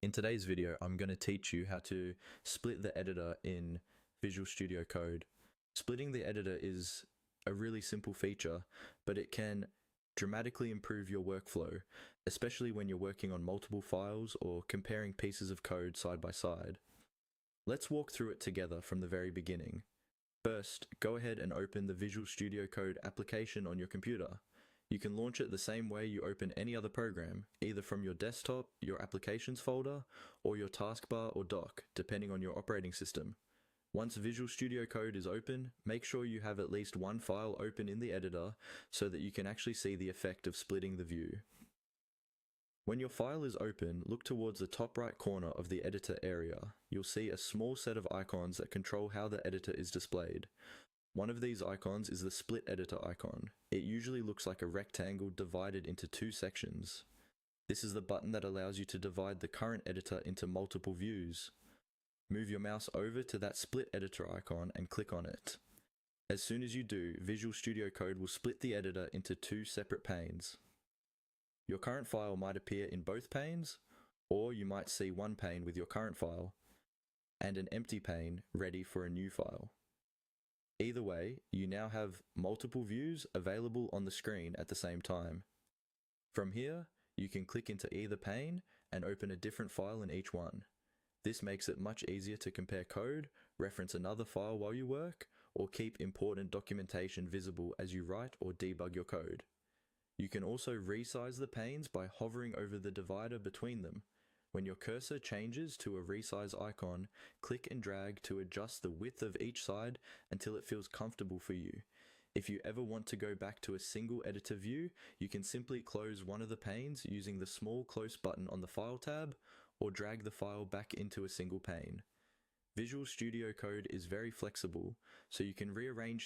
In today's video, I'm going to teach you how to split the editor in Visual Studio Code. Splitting the editor is a really simple feature, but it can dramatically improve your workflow, especially when you're working on multiple files or comparing pieces of code side by side. Let's walk through it together from the very beginning. First, go ahead and open the Visual Studio Code application on your computer. You can launch it the same way you open any other program, either from your desktop, your applications folder, or your taskbar or dock, depending on your operating system. Once Visual Studio Code is open, make sure you have at least one file open in the editor so that you can actually see the effect of splitting the view. When your file is open, look towards the top right corner of the editor area. You'll see a small set of icons that control how the editor is displayed. One of these icons is the split editor icon. It usually looks like a rectangle divided into two sections. This is the button that allows you to divide the current editor into multiple views. Move your mouse over to that split editor icon and click on it. As soon as you do, Visual Studio Code will split the editor into two separate panes. Your current file might appear in both panes, or you might see one pane with your current file, and an empty pane ready for a new file. Either way, you now have multiple views available on the screen at the same time. From here, you can click into either pane and open a different file in each one. This makes it much easier to compare code, reference another file while you work, or keep important documentation visible as you write or debug your code. You can also resize the panes by hovering over the divider between them. When your cursor changes to a resize icon, click and drag to adjust the width of each side until it feels comfortable for you. If you ever want to go back to a single editor view, you can simply close one of the panes using the small close button on the File tab, or drag the file back into a single pane. Visual Studio Code is very flexible, so you can rearrange